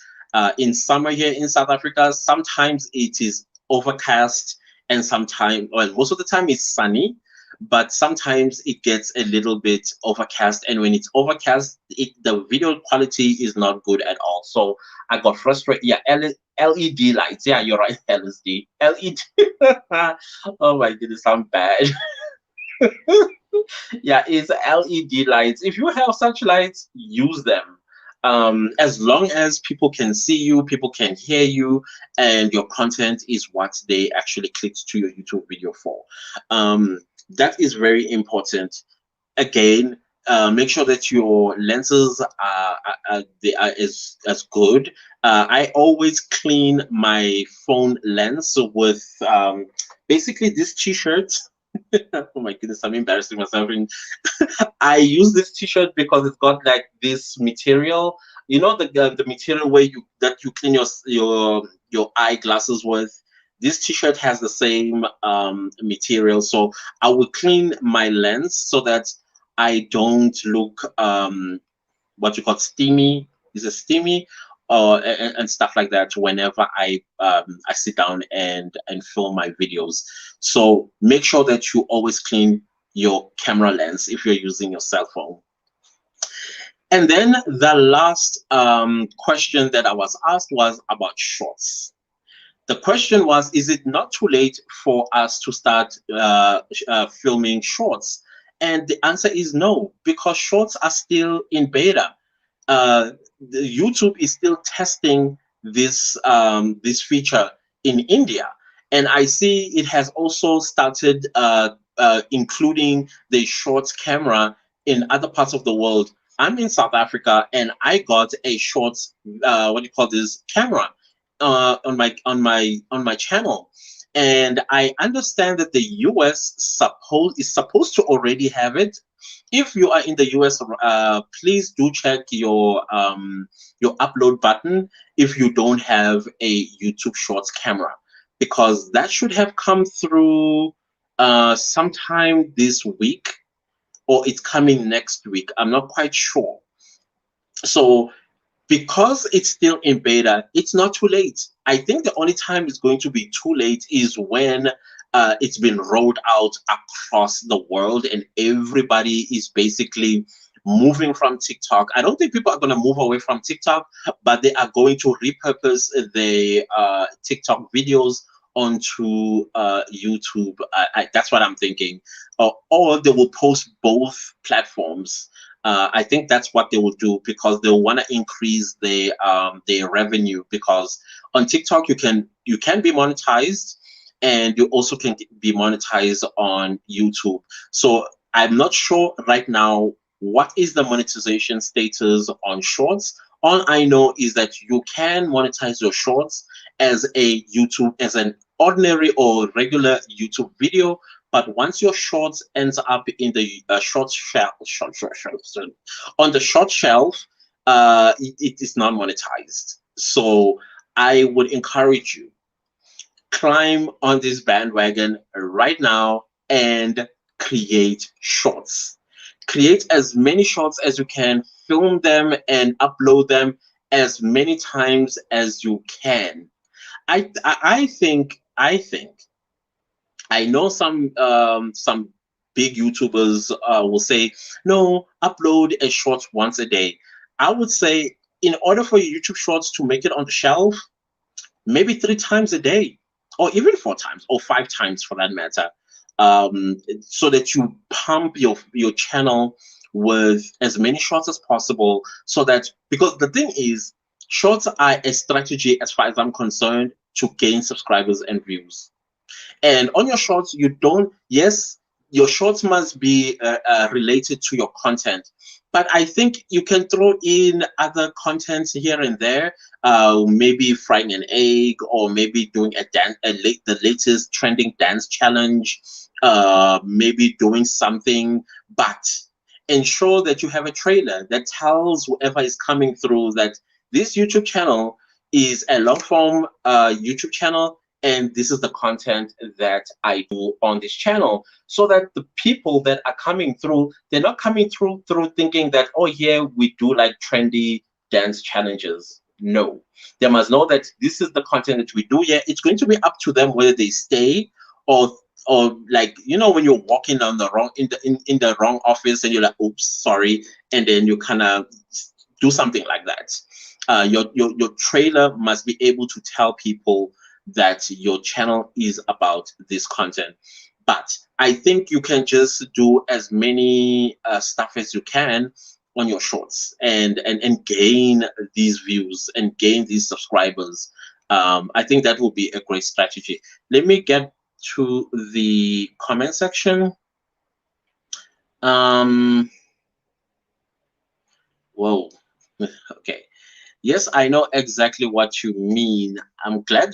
in summer here in South Africa, sometimes it is overcast and sometimes, well, most of the time it's sunny, but sometimes it gets a little bit overcast. And when it's overcast, the video quality is not good at all. So I got frustrated. Yeah, LED lights. Yeah, you're right. LSD. LED. Oh my goodness, I'm bad. Yeah, it's LED lights. If you have such lights, use them. As long as people can see you, people can hear you, and your content is what they actually clicked to your YouTube video for. That is very important. Again, make sure that your lenses they are as good. I always clean my phone lens with basically this t-shirt. Oh my goodness, I'm embarrassing myself. I use this t-shirt because it's got like this material, you know, the material where you that you clean your eyeglasses with. This t-shirt has the same material, so I will clean my lens so that I don't look what you call steamy. Is it steamy? And stuff like that whenever I sit down and film my videos. So make sure that you always clean your camera lens if you're using your cell phone. And then the last question that I was asked was about shorts. The question was, is it not too late for us to start filming shorts? And the answer is no, because shorts are still in beta. The YouTube is still testing this feature in India, and I see it has also started including the shorts camera in other parts of the world. I'm in South Africa, and I got a shorts what do you call this camera on my channel. And I understand that the US is supposed to already have it. If you are in the US, please do check your upload button if you don't have a YouTube Shorts camera, because that should have come through sometime this week, or it's coming next week. I'm not quite sure. So because it's still in beta, it's not too late. I think the only time it's going to be too late is when it's been rolled out across the world and everybody is basically moving from TikTok. I don't think people are going to move away from TikTok, but they are going to repurpose the TikTok videos onto YouTube. That's what I'm thinking. Or they will post both platforms. I think that's what they will do because they want to increase their revenue. Because on TikTok you can be monetized, and you also can be monetized on YouTube. So I'm not sure right now what is the monetization status on Shorts. All I know is that you can monetize your Shorts as an ordinary or regular YouTube video, but once your shorts ends up in the on the short shelf, it is not monetized. So I would encourage you, climb on this bandwagon right now and create shorts. Create as many shorts as you can, film them and upload them as many times as you can. I think I know some big YouTubers will say, no, upload a short once a day. I would say, in order for your YouTube Shorts to make it on the shelf, maybe 3 times a day, or even 4 times, or 5 times for that matter, so that you pump your channel with as many shorts as possible, so that, because the thing is, shorts are a strategy, as far as I'm concerned, to gain subscribers and views. And on your shorts, you don't, yes, your shorts must be related to your content. But I think you can throw in other contents here and there, maybe frying an egg, or maybe doing a dance, the latest trending dance challenge, maybe doing something, but ensure that you have a trailer that tells whoever is coming through that this YouTube channel is a long form YouTube channel, and this is the content that I do on this channel, so that the people that are coming through, they're not coming through thinking that, oh yeah, we do like trendy dance challenges. No, they must know that this is the content that we do. Yeah, it's going to be up to them whether they stay, or like, when you're walking on the wrong in the wrong office, and you're like, oops, sorry, and then you kind of do something like that. Your trailer must be able to tell people that your channel is about this content. But I think you can just do as many stuff as you can on your shorts, and gain these views and gain these subscribers. I think that will be a great strategy. Let me get to the comment section. Whoa. Okay. Yes, I know exactly what you mean. I'm glad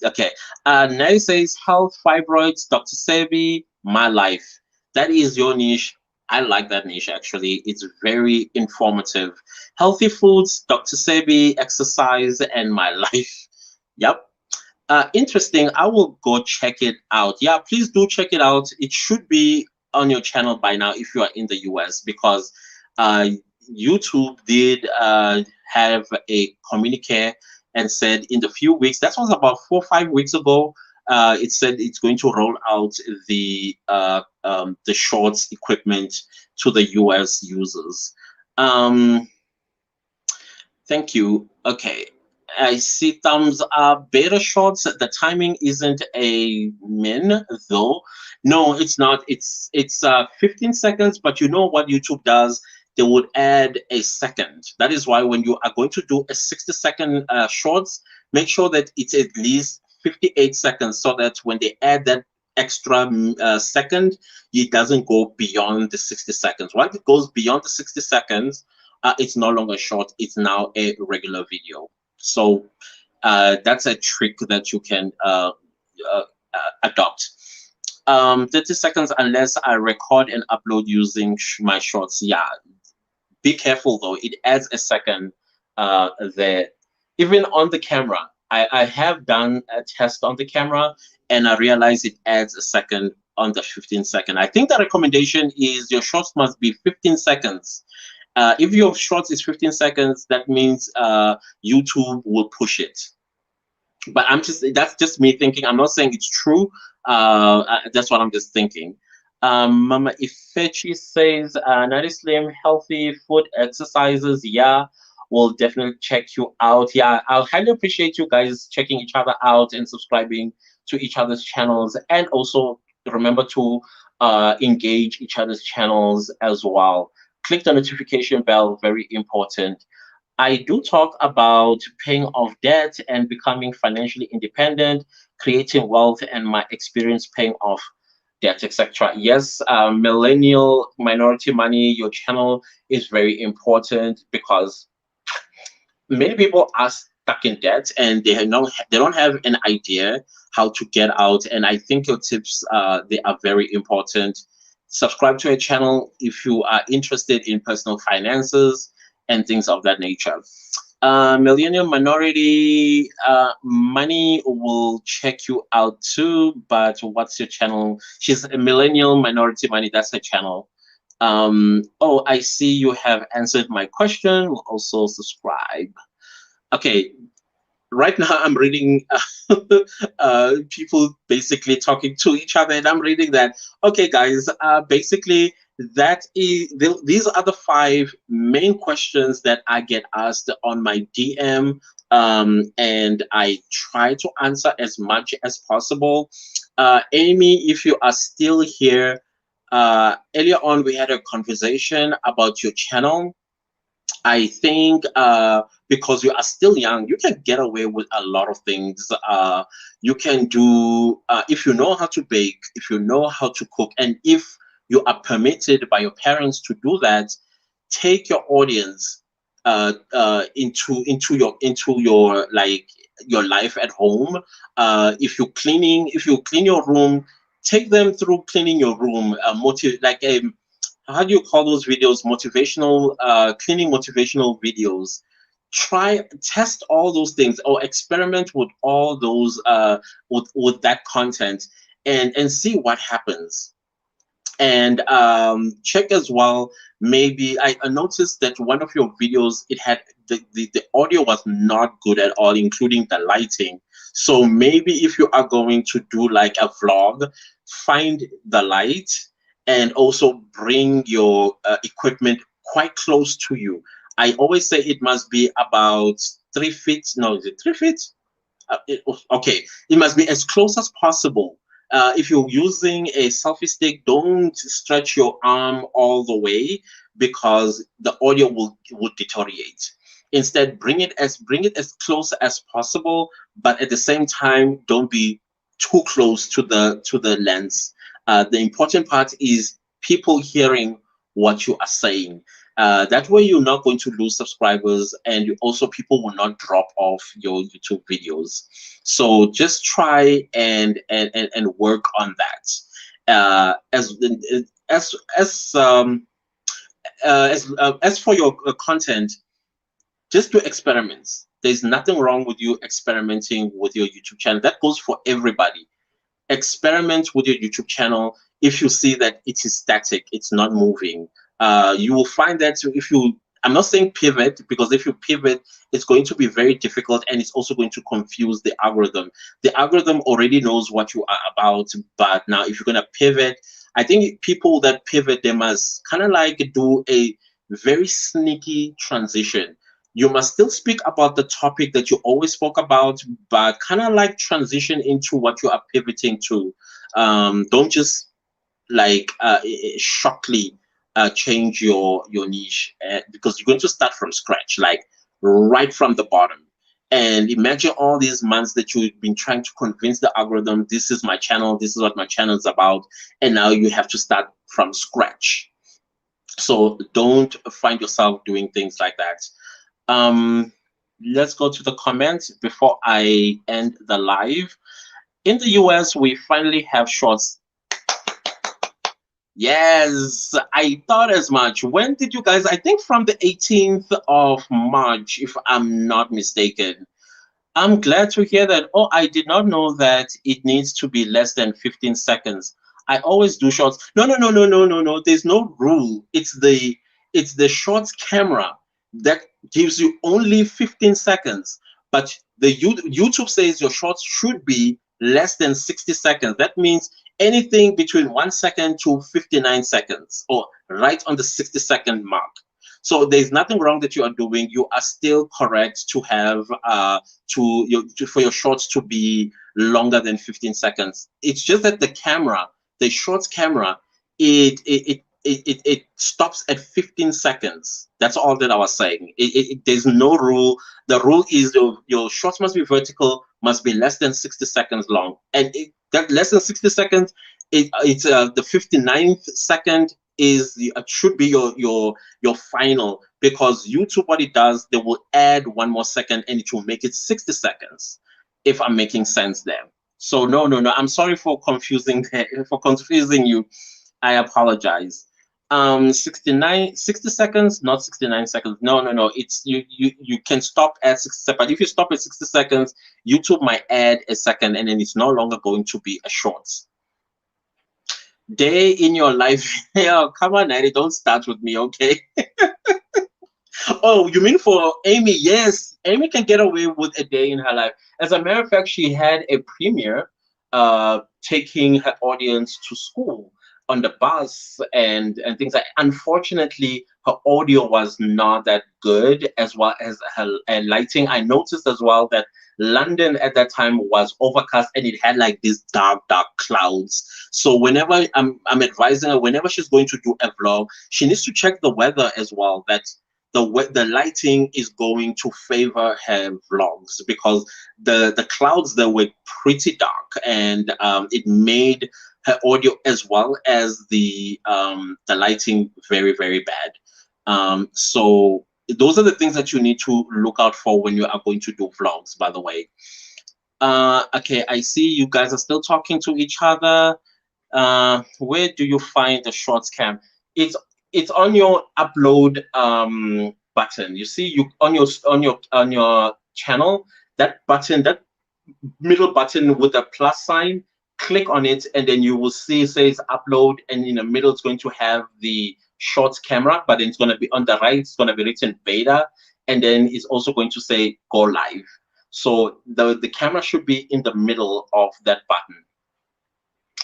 okay. Nelly says health, fibroids, Dr. Sebi, my life. That is your niche. I like that niche actually. It's very informative. Healthy foods, Dr. Sebi, exercise, and my life. Yep. Interesting. I will go check it out. Yeah, please do check it out. It should be on your channel by now if you are in the US, because uh, YouTube did have a communique and said in the few weeks, that was about 4 or 5 weeks ago, it said it's going to roll out the shorts equipment to the US users. Thank you. Okay. I see thumbs up. Beta shorts. The timing isn't a min though. No, it's not. It's 15 seconds. But you know what YouTube does? They would add a second. That is why when you are going to do a 60-second shorts, make sure that it's at least 58 seconds, so that when they add that extra second, it doesn't go beyond the 60 seconds. Once it goes beyond the 60 seconds, it's no longer short, it's now a regular video. So that's a trick that you can adopt. 30 seconds unless I record and upload using my shorts. Yeah, be careful though, it adds a second there. Even on the camera, I have done a test on the camera, and I realized it adds a second on the 15-second. I think the recommendation is your shorts must be 15 seconds. If your shorts is 15 seconds, that means YouTube will push it. But that's just me thinking. I'm not saying it's true. That's what I'm just thinking. Mama Ifechi says, Nadi Slim, healthy food, exercises. Yeah, we'll definitely check you out. Yeah, I'll highly appreciate you guys checking each other out and subscribing to each other's channels. And also remember to engage each other's channels as well. Click the notification bell, very important. I do talk about paying off debt and becoming financially independent, creating wealth, and my experience paying off debt, etc. Yes, millennial minority money, your channel is very important, because many people are stuck in debt, and they don't have an idea how to get out. And I think your tips they are very important. Subscribe to a channel if you are interested in personal finances and things of that nature. Millennial minority money will check you out too, but what's your channel? She's a millennial minority money, that's her channel. Oh, I see you have answered my question. Will also subscribe. Okay, right now I'm reading people basically talking to each other, and I'm reading that. Okay, guys, basically these are the 5 main questions that I get asked on my DM and I try to answer as much as possible. Amy, if you are still here, earlier on we had a conversation about your channel. I think because you are still young, you can get away with a lot of things. You can do, if you know how to bake, if you know how to cook, and if you are permitted by your parents to do that, take your audience into your like your life at home. If you clean your room, take them through cleaning your room. Like a, how do you call those videos? Motivational, cleaning motivational videos. Try test all those things or experiment with all those with that content, and see what happens. And check as well, maybe I noticed that one of your videos, it had the audio was not good at all, including the lighting. So maybe if you are going to do like a vlog, find the light and also bring your equipment quite close to you. I always say it must be about 3 feet. No, is it 3 feet? Okay, it must be as close as possible. If you're using a selfie stick, don't stretch your arm all the way because the audio will deteriorate. Instead, bring it as close as possible, but at the same time, don't be too close to the lens. The important part is people hearing what you are saying. That way, you're not going to lose subscribers, and you also people will not drop off your YouTube videos. So just try and work on that. As as for your content, just do experiments. There's nothing wrong with you experimenting with your YouTube channel. That goes for everybody. Experiment with your YouTube channel. If you see that it is static, it's not moving, you will find that if you, I'm not saying pivot, because if you pivot, it's going to be very difficult and it's also going to confuse the algorithm. The algorithm already knows what you are about, but now if you're going to pivot, I think people that pivot, they must kind of like do a very sneaky transition. You must still speak about the topic that you always spoke about, but kind of like transition into what you are pivoting to. Don't just like shockly change your niche, because you're going to start from scratch, like right from the bottom. And imagine all these months that you've been trying to convince the algorithm, this is my channel, this is what my channel is about, and now you have to start from scratch. So don't find yourself doing things like that. Let's go to the comments before I end the live. In the US, we finally have shorts. Yes, I thought as much. When did you guys? I think from the 18th of March, if I'm not mistaken. I'm glad to hear that. Oh, I did not know that it needs to be less than 15 seconds. I always do shorts. No, no, no, no, no, no, no. There's no rule. It's the shorts camera that gives you only 15 seconds. But the YouTube says your shorts should be less than 60 seconds. That means anything between 1 second to 59 seconds, or right on the 60-second mark. So there's nothing wrong that you are doing. You are still correct to have for your shorts to be longer than 15 seconds. It's just that the camera, the shorts camera, it stops at 15 seconds. That's all that I was saying. There's no rule. The rule is your shorts must be vertical, must be less than 60 seconds long, and that less than 60 seconds, it's the 59th second is should be your final, because YouTube, what it does, they will add 1 more second and it will make it 60 seconds, if I'm making sense there. So no, no, no, I'm sorry for confusing you. I apologize. 60 seconds, not 69 seconds. No, no, no. It's you can stop at 60 seconds, but if you stop at 60 seconds, YouTube might add a second and then it's no longer going to be a shorts. Day in your life. Yeah, come on, Eddie, don't start with me, okay? Oh, you mean for Amy? Yes, Amy can get away with a day in her life. As a matter of fact, she had a premiere taking her audience to school on the bus and things like. Unfortunately, her audio was not that good, as well as her lighting. I noticed as well that London at that time was overcast and it had like these dark clouds. So whenever I'm advising her, whenever she's going to do a vlog, she needs to check the weather as well, that the lighting is going to favor her vlogs, because the clouds, they were pretty dark, and it made her audio as well as the lighting very bad. So those are the things that you need to look out for when you are going to do vlogs, by the way. Okay, I see you guys are still talking to each other. Where do you find the shorts cam? It's on your upload button. You see, you on your channel, that button, that middle button with a plus sign, click on it, and then you will see it says upload, and in the middle it's going to have the shorts camera, but then it's going to be on the right, it's going to be written beta, and then it's also going to say go live. So the camera should be in the middle of that button.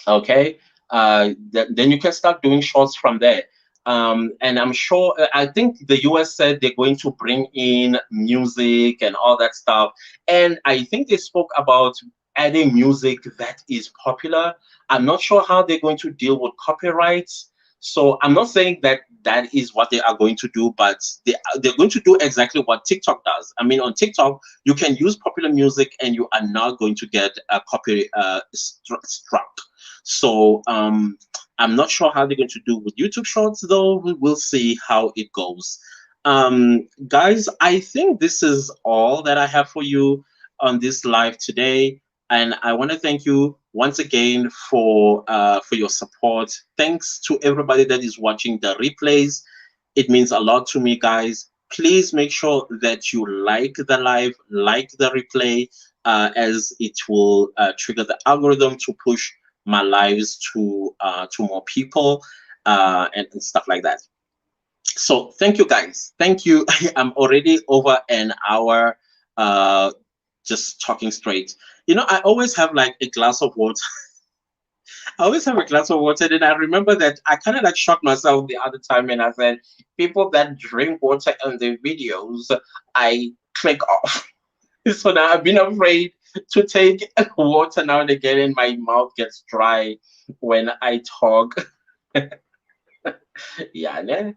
Okay, then you can start doing shorts from there. And I'm sure, I think the US said they're going to bring in music and all that stuff, and I think they spoke about adding music that is popular. I'm not sure how they're going to deal with copyrights, so I'm not saying that that is what they are going to do, but they're going to do exactly what TikTok does. I mean, on TikTok you can use popular music and you are not going to get a copy struck. So I'm not sure how they're going to do with YouTube Shorts, though. We'll see how it goes. Guys, I think this is all that I have for you on this live today, and I want to thank you once again for your support. Thanks to everybody that is watching the replays. It means a lot to me, guys. Please make sure that you like the live, like the replay, as it will trigger the algorithm to push my lives to more people, and stuff like that. So thank you, guys. Thank you. I'm already over an hour just talking straight. You know, I always have like a glass of water. I always have a glass of water. And I remember that I kind of like shocked myself the other time, and I said, people that drink water in their videos, I click off. So now I've been afraid to take water now and again, and my mouth gets dry when I talk. Yeah. Ne?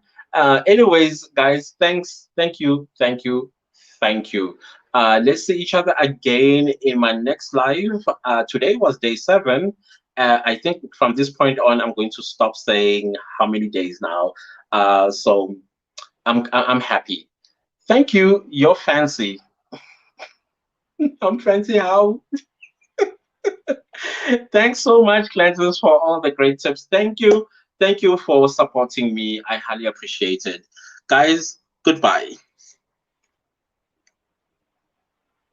Anyways, guys, thanks. Thank you. Thank you. Thank you. Let's see each other again in my next live. Today was day 7. I think from this point on, I'm going to stop saying how many days now. So I'm happy. Thank you. You're fancy. I'm fancy how? Thanks so much, Cleanses, for all the great tips. Thank you. Thank you for supporting me. I highly appreciate it. Guys, goodbye.